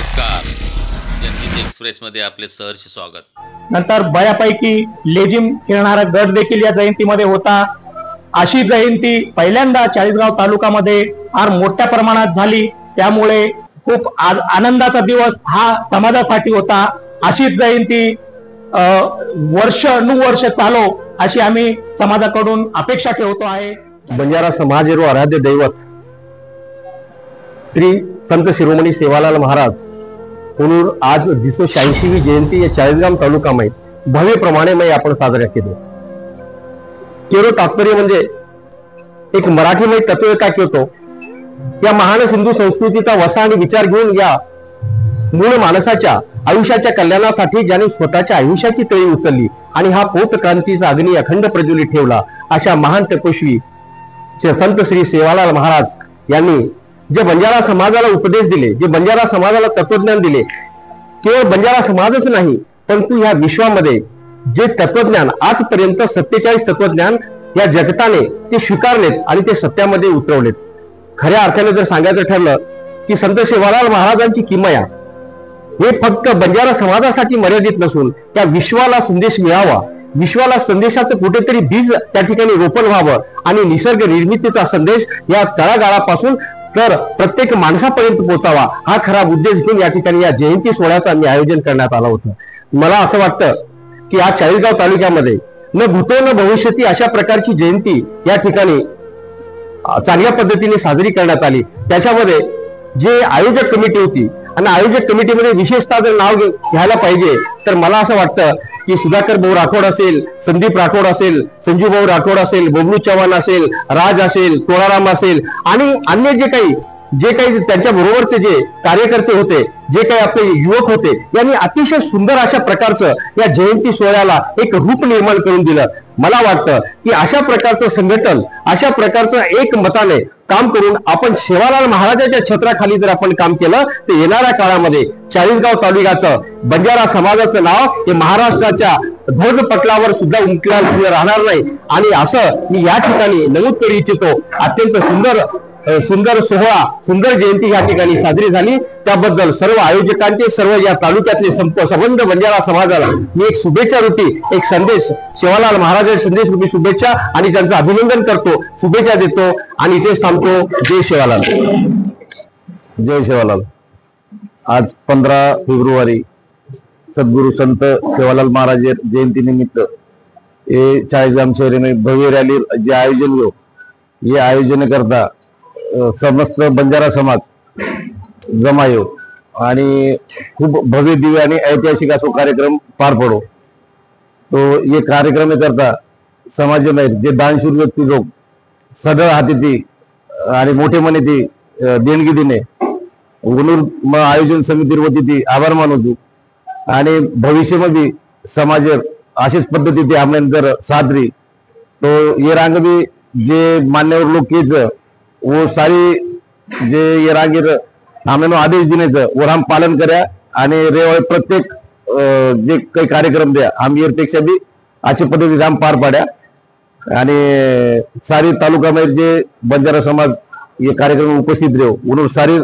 नमस्कार, जनहित एक्सप्रेस मध्ये आपले सहर्ष स्वागत। नंतर बऱ्यापैकी लेझिम खेळणारा गट देखील या जयंतीमध्ये होता। अशी जयंती पहिल्यांदा चाळीसगाव तालुक्यामध्ये फार मोठ्या प्रमाणात झाली, त्यामुळे खूप आनंदाचा दिवस हा समाजासाठी होता। अशीच जयंती वर्ष चालो अशी आम्ही समाजाकडून अपेक्षा ठेवतो आहे। बंजारा समाज आराध्य दैवत श्री संत शिरोमणी सेवालाल महाराज म्हणून आज 286वी जयंती या चाळीसगाव तालुक्यामध्ये भव्य प्रमाणे आपण साजऱ्या केली। केवळ तात्पर्य म्हणजे एक मराठीमय तत्व काय होतो, या महान सिंधू संस्कृतीचा वसा आणि विचार घेऊन या मूळ माणसाच्या आयुष्याच्या कल्याणासाठी ज्यांनी स्वतःच्या आयुष्याची तळी उचलली आणि हा पोत क्रांतीचा अग्नी अखंड प्रज्वलित ठेवला, अशा महान तपस्वी संत श्री सेवालाल महाराज यांनी जे बंजारा समाजाला उपदेश दिले, जे बंजारा समाजाला तत्वज्ञान दिले, केवळ बंजारा समाजच नाही परंतु या विश्वामध्ये जे तत्वज्ञान आजपर्यंत 47 तत्वज्ञान या जगताने ते स्वीकारलेत आणि ते सत्यामध्ये उतरवलेत। खऱ्या अर्थाने जर सांगायचं ठरलं की संत सेवालाल महाराजांची किमया हे फक्त बंजारा समाजासाठी मर्यादित नसून त्या विश्वाला संदेश मिळावा, विश्वाला संदेशाचं कुठेतरी बीज त्या ठिकाणी रोपण व्हावं आणि निसर्ग निर्मितीचा संदेश या तळागाळापासून तर प्रत्येक माणसापर्यंत पोहोचावा, हा खरा उद्देश घेऊन या ठिकाणी या जयंती सोहळ्याचं आयोजन करण्यात आलं होतं। मला असं वाटतं की आज चाळीसगाव तालुक्यामध्ये न भूतो न भविष्यती अशा प्रकारची जयंती या ठिकाणी चांगल्या पद्धतीने साजरी करण्यात आली। त्याच्यामध्ये जे आयोजक कमिटी होती आणि आयोजक कमिटीमध्ये विशेषतः जर नाव घ्यायला पाहिजे तर मला असं वाटतं की सुधाकर भाऊ राठोड असेल, संदीप राठोड असेल, संजू भाऊ राठोड असेल, बबलू चव्हाण असेल, राज असेल, तोळाराम असेल आणि अन्य जे काही त्यांच्या बरोबरचे जे कार्यकर्ते होते, जे काही आपले युवक होते, यांनी अतिशय सुंदर अशा प्रकारचं या जयंती सोहळ्याला एक रूप निर्माण करून दिलं। मला वाटतं की अशा प्रकारचं संघटन, अशा प्रकारचं एक मताने काम करून आपण सेवालाल महाराजांच्या छत्राखाली जर आपण काम केलं तर येणाऱ्या काळामध्ये चाळीसगाव तालुक्याचं बंजारा समाजाचं नाव हे महाराष्ट्राच्या ध्वज पटलावर सुद्धा उमटल्याशिवाय राहणार नाही। आणि असं मी या ठिकाणी नमूद करू इच्छितो, अत्यंत सुंदर सोहळा, सुंदर जयंती या ठिकाणी साजरी झाली। त्याबद्दल सर्व आयोजकांचे, सर्व या तालुक्यातले संबंध बंजारा समाजाला मी एक शुभेच्छा रूपी, एक संदेश, सेवालाल महाराजांचे संदेश रूपी शुभेच्छा आणि त्यांचं अभिनंदन करतो, शुभेच्छा देतो आणि इथेच थांबतो। जय सेवालाल। जय सेवालाल। आज 15 फेब्रुवारी सद्गुरु संत सेवालाल महाराज जयंती निमित्त हे चाळीसगाव शहर में भव्य रॅली जे आयोजन हो, ये आयोजन करता समस्त बंजारा समाज जमायो आणि खूप भव्य दिव्य आणि ऐतिहासिक असो कार्यक्रम पार पडो। तो ये कार्यक्रम करता समाजामध्ये जे दानशूर व्यक्ती लोक सदळ हाती ती आणि मोठे मने ती देणगी देणे म्हणून आयोजन समितीवर वती ती आभार मानतो आणि भविष्यामध्ये समाज अशीच पद्धती आम्ही जर साधरी तो ये रांग भी जे मान्यवर लोक वो सारी जे ये रांगीर आम्ही आदेश देण्याचं वर हम पालन करा आणि रेवाळ प्रत्येक जे काही कार्यक्रम द्या आम्ही यापेक्षा बी अशा पद्धतीने आम पार पाड्या आणि सारी तालुक्यामध्ये जे बंजारा समाज ये कार्यक्रम उपस्थित राहो म्हणून सारी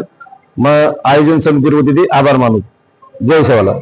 मग आयोजन समितीवर होती ती आभार मानू। जय सेवालाल।